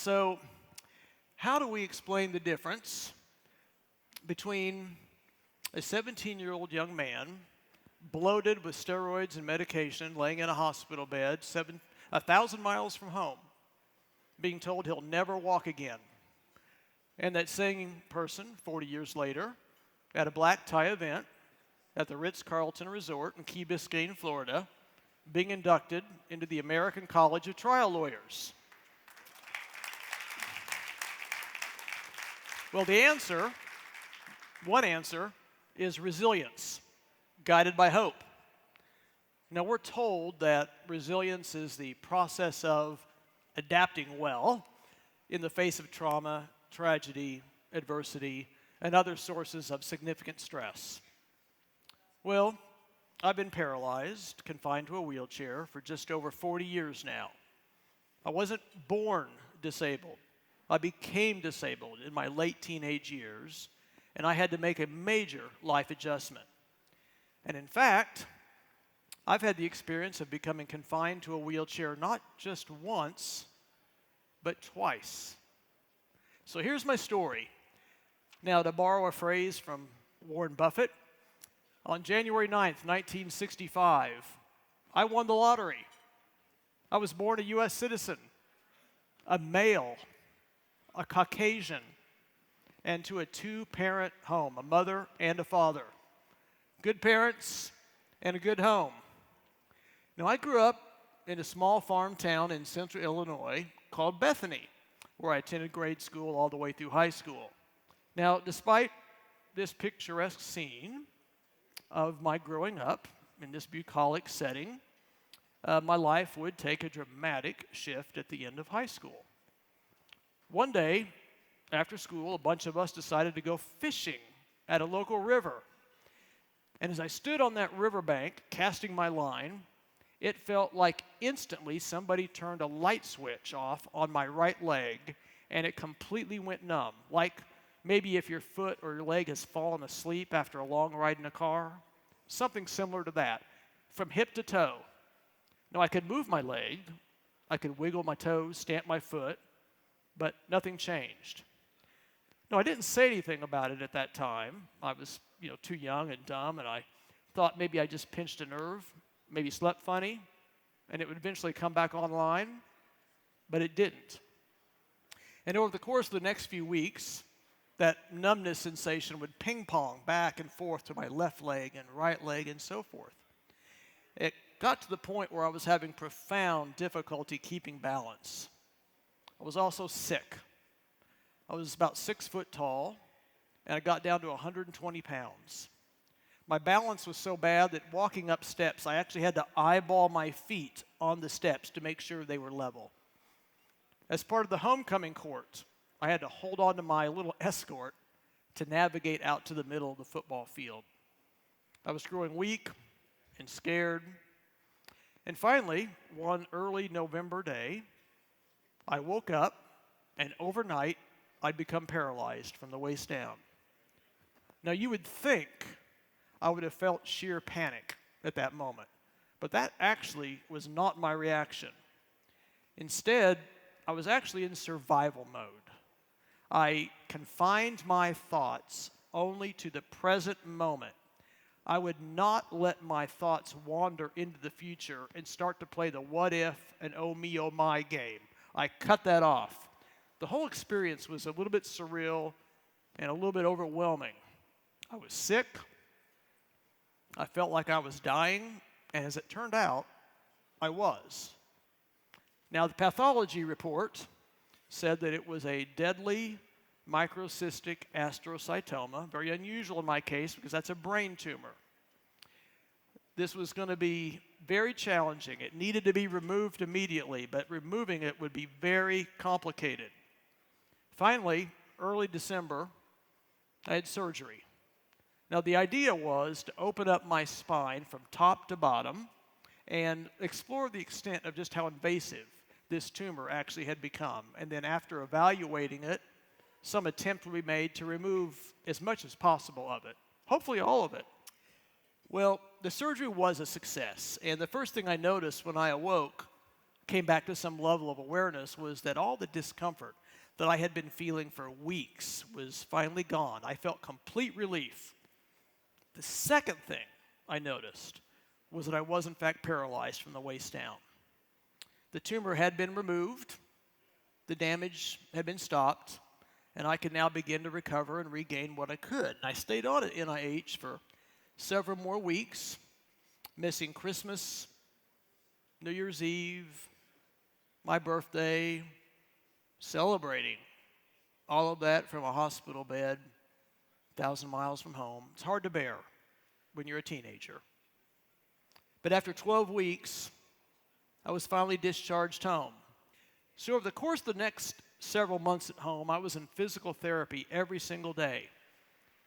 So, how do we explain the difference between a 17-year-old young man, bloated with steroids and medication, laying in a hospital bed, 1,000 miles from home, being told he'll never walk again, and that same person, 40 years later, at a black tie event at the Ritz-Carlton Resort in Key Biscayne, Florida, being inducted into the American College of Trial Lawyers? Well, one answer, is resilience, guided by hope. Now, we're told that resilience is the process of adapting well in the face of trauma, tragedy, adversity, and other sources of significant stress. Well, I've been paralyzed, confined to a wheelchair for just over 40 years now. I wasn't born disabled. I became disabled in my late teenage years, and I had to make a major life adjustment. And in fact, I've had the experience of becoming confined to a wheelchair not just once, but twice. So here's my story. Now, to borrow a phrase from Warren Buffett, on January 9th, 1965, I won the lottery. I was born a U.S. citizen, a male, a Caucasian, and to a two-parent home, a mother and a father. Good parents and a good home. Now, I grew up in a small farm town in central Illinois called Bethany, where I attended grade school all the way through high school. Now, despite this picturesque scene of my growing up in this bucolic setting, my life would take a dramatic shift at the end of high school. One day, after school, a bunch of us decided to go fishing at a local river. And as I stood on that riverbank casting my line, it felt like instantly somebody turned a light switch off on my right leg, and it completely went numb, like maybe if your foot or your leg has fallen asleep after a long ride in a car. Something similar to that, from hip to toe. Now, I could move my leg, I could wiggle my toes, stamp my foot, but nothing changed. No, I didn't say anything about it at that time. I was, too young and dumb, and I thought maybe I just pinched a nerve, maybe slept funny, and it would eventually come back online, but it didn't. And over the course of the next few weeks, that numbness sensation would ping-pong back and forth to my left leg and right leg and so forth. It got to the point where I was having profound difficulty keeping balance. I was also sick. I was about 6 foot tall, and I got down to 120 pounds. My balance was so bad that walking up steps, I actually had to eyeball my feet on the steps to make sure they were level. As part of the homecoming court, I had to hold on to my little escort to navigate out to the middle of the football field. I was growing weak and scared. And finally, one early November day, I woke up, and overnight, I'd become paralyzed from the waist down. Now, you would think I would have felt sheer panic at that moment, but that actually was not my reaction. Instead, I was actually in survival mode. I confined my thoughts only to the present moment. I would not let my thoughts wander into the future and start to play the what if and oh me, oh my game. I cut that off. The whole experience was a little bit surreal and a little bit overwhelming. I was sick. I felt like I was dying, and as it turned out, I was. Now, the pathology report said that it was a deadly microcystic astrocytoma, very unusual in my case because that's a brain tumor. This was going to be very challenging. It needed to be removed immediately, but removing it would be very complicated. Finally, early December, I had surgery. Now, the idea was to open up my spine from top to bottom and explore the extent of just how invasive this tumor actually had become. And then after evaluating it, some attempt would be made to remove as much as possible of it, hopefully all of it. Well, the surgery was a success, and the first thing I noticed when I awoke came back to some level of awareness was that all the discomfort that I had been feeling for weeks was finally gone. I felt complete relief. The second thing I noticed was that I was in fact paralyzed from the waist down. The tumor had been removed, the damage had been stopped, and I could now begin to recover and regain what I could. And I stayed on at NIH for several more weeks, missing Christmas, New Year's Eve, my birthday, celebrating all of that from a hospital bed, 1,000 miles from home. It's hard to bear when you're a teenager. But after 12 weeks, I was finally discharged home. So over the course of the next several months at home, I was in physical therapy every single day,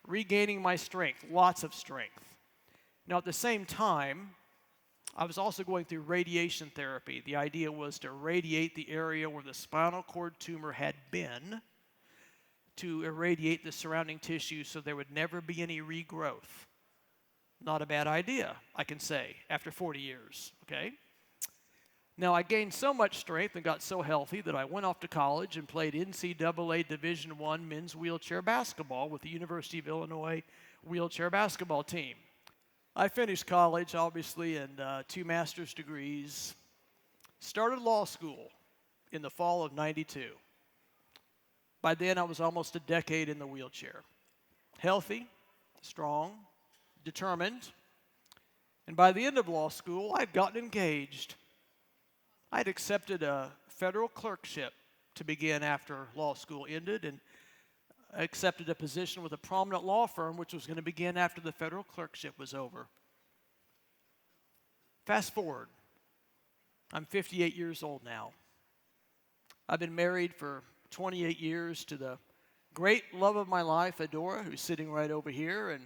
regaining my strength, lots of strength. Now, at the same time, I was also going through radiation therapy. The idea was to radiate the area where the spinal cord tumor had been, to irradiate the surrounding tissue so there would never be any regrowth. Not a bad idea, I can say, after 40 years, okay? Now, I gained so much strength and got so healthy that I went off to college and played NCAA Division I men's wheelchair basketball with the University of Illinois wheelchair basketball team. I finished college, obviously, and 2 master's degrees. Started law school in the fall of '92. By then, I was almost a decade in the wheelchair. Healthy, strong, determined. And by the end of law school, I'd gotten engaged. I'd accepted a federal clerkship to begin after law school ended, and I accepted a position with a prominent law firm, which was going to begin after the federal clerkship was over. Fast forward, I'm 58 years old now. I've been married for 28 years to the great love of my life, Adora, who's sitting right over here, and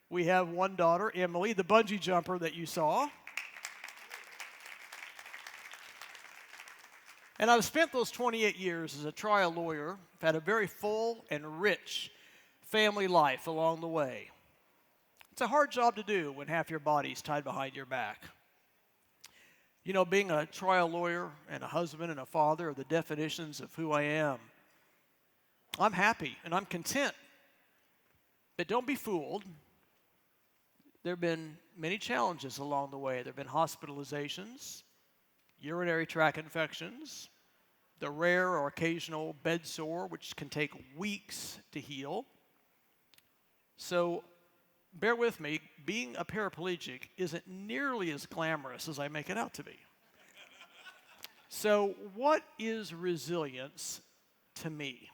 we have one daughter, Emily, the bungee jumper that you saw. And I've spent those 28 years as a trial lawyer. I've had a very full and rich family life along the way. It's a hard job to do when half your body's tied behind your back. You know, being a trial lawyer and a husband and a father are the definitions of who I am. I'm happy and I'm content. But don't be fooled. There have been many challenges along the way. There have been hospitalizations, urinary tract infections, the rare or occasional bed sore, which can take weeks to heal. So bear with me, being a paraplegic isn't nearly as glamorous as I make it out to be. So what is resilience to me?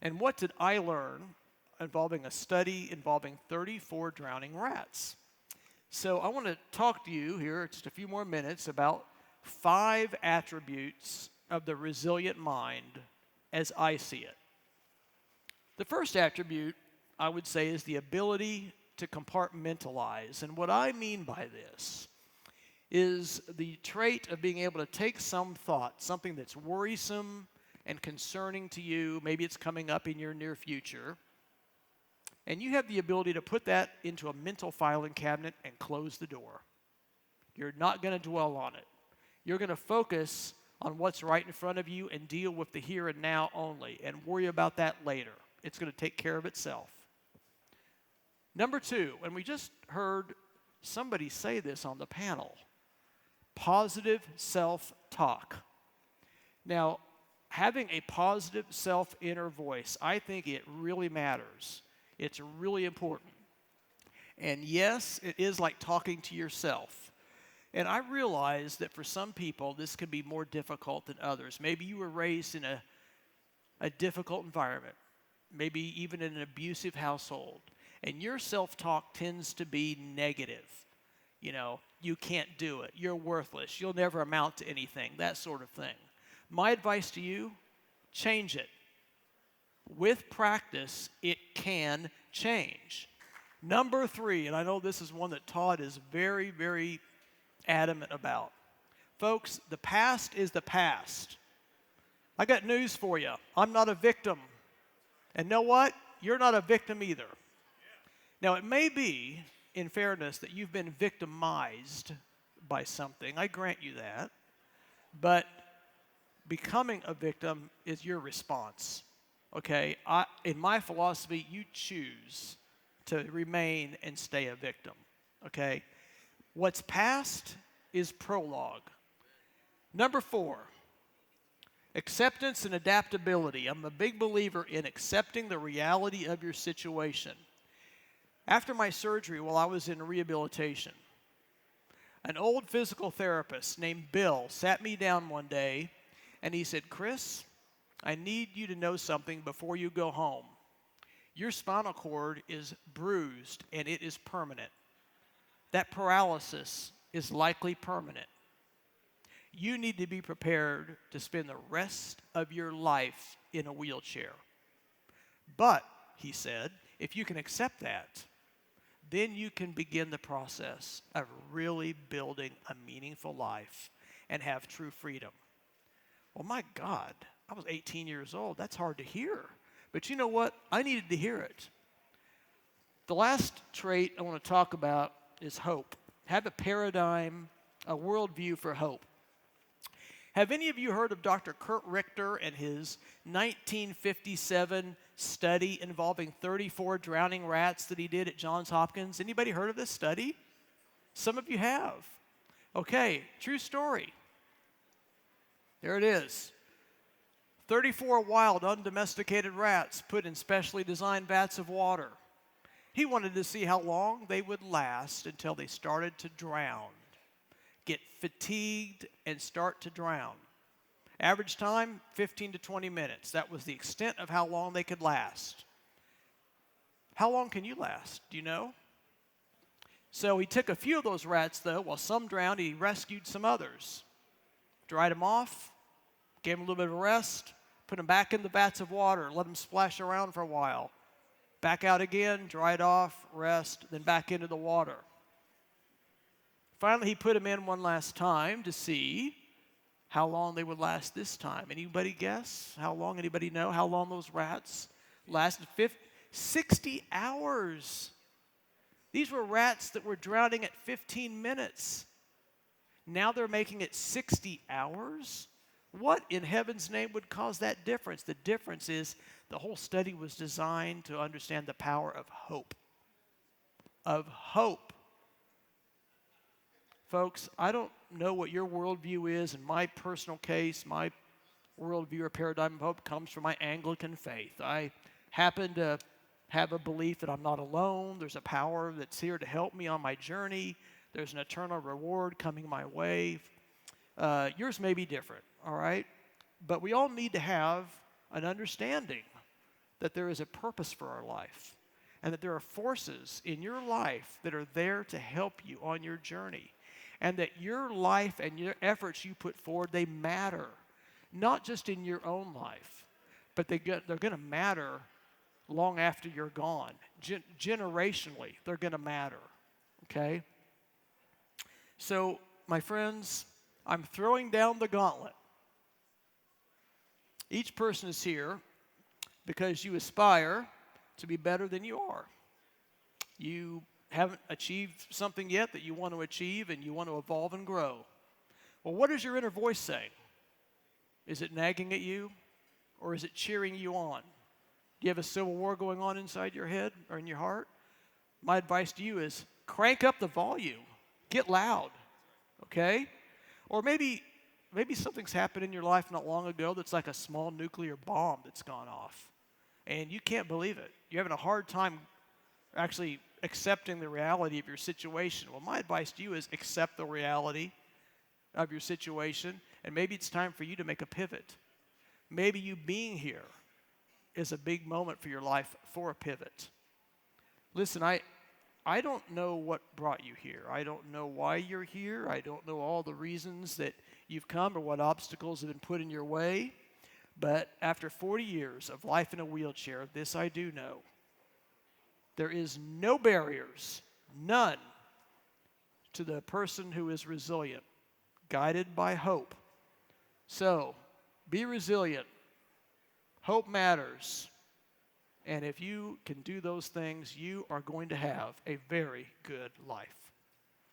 And what did I learn involving a study involving 34 drowning rats? So I want to talk to you here just a few more minutes about 5 attributes of the resilient mind as I see it. The first attribute, I would say, is the ability to compartmentalize. And what I mean by this is the trait of being able to take some thought, something that's worrisome and concerning to you, maybe it's coming up in your near future, and you have the ability to put that into a mental filing cabinet and close the door. You're not going to dwell on it. You're going to focus on what's right in front of you and deal with the here and now only and worry about that later. It's going to take care of itself. Number 2, and we just heard somebody say this on the panel, positive self-talk. Now, having a positive self-inner voice, I think it really matters. It's really important. And yes, it is like talking to yourself. And I realize that for some people, this can be more difficult than others. Maybe you were raised in a difficult environment, maybe even in an abusive household, and your self-talk tends to be negative. You know, you can't do it, you're worthless, you'll never amount to anything, that sort of thing. My advice to you, change it. With practice, it can change. Number 3, and I know this is one that Todd is very, very adamant about. Folks, the past is the past. I got news for you. I'm not a victim. And know what? You're not a victim either. Now, it may be, in fairness, that you've been victimized by something. I grant you that. But becoming a victim is your response. Okay? In my philosophy, you choose to remain and stay a victim. Okay? What's past is prologue. Number 4, acceptance and adaptability. I'm a big believer in accepting the reality of your situation. After my surgery, while I was in rehabilitation, an old physical therapist named Bill sat me down one day and he said, "Chris, I need you to know something before you go home. Your spinal cord is bruised and it is permanent. That paralysis is likely permanent. You need to be prepared to spend the rest of your life in a wheelchair. But," he said, "if you can accept that, then you can begin the process of really building a meaningful life and have true freedom." Well, my God, I was 18 years old. That's hard to hear. But you know what? I needed to hear it. The last trait I want to talk about is hope. Have a paradigm, a worldview for hope. Have any of you heard of Dr. Kurt Richter and his 1957 study involving 34 drowning rats that he did at Johns Hopkins? Anybody heard of this study? Some of you have. Okay, true story. There it is. 34 wild, undomesticated rats put in specially designed vats of water. He wanted to see how long they would last until they started to drown, get fatigued, and start to drown. Average time, 15 to 20 minutes. That was the extent of how long they could last. How long can you last? Do you know? So he took a few of those rats, though. While some drowned, he rescued some others. Dried them off, gave them a little bit of a rest, put them back in the vats of water, let them splash around for a while. Back out again, dried off, rest, then back into the water. Finally, he put them in one last time to see how long they would last this time. Anybody guess how long? Anybody know how long those rats lasted? 60 hours. These were rats that were drowning at 15 minutes. Now they're making it 60 hours? What in heaven's name would cause that difference? The difference is the whole study was designed to understand the power of hope. Of hope. Folks, I don't know what your worldview is. In my personal case, my worldview or paradigm of hope comes from my Anglican faith. I happen to have a belief that I'm not alone. There's a power that's here to help me on my journey. There's an eternal reward coming my way. Yours may be different, all right? But we all need to have an understanding that there is a purpose for our life and that there are forces in your life that are there to help you on your journey. And that your life and your efforts you put forward, they matter. Not just in your own life, but they're going to matter long after you're gone. Generationally, they're going to matter, okay? So, my friends, I'm throwing down the gauntlet. Each person is here because you aspire to be better than you are. You haven't achieved something yet that you want to achieve, and you want to evolve and grow. Well, what does your inner voice say? Is it nagging at you, or is it cheering you on? Do you have a civil war going on inside your head or in your heart? My advice to you is crank up the volume. Get loud, okay? Or maybe something's happened in your life not long ago that's like a small nuclear bomb that's gone off, and you can't believe it. You're having a hard time actually accepting the reality of your situation. Well, my advice to you is accept the reality of your situation, and maybe it's time for you to make a pivot. Maybe you being here is a big moment for your life for a pivot. Listen, I don't know what brought you here. I don't know why you're here. I don't know all the reasons that you've come or what obstacles have been put in your way. But after 40 years of life in a wheelchair, this I do know. There is no barriers, none, to the person who is resilient, guided by hope. So, be resilient. Hope matters. And if you can do those things, you are going to have a very good life.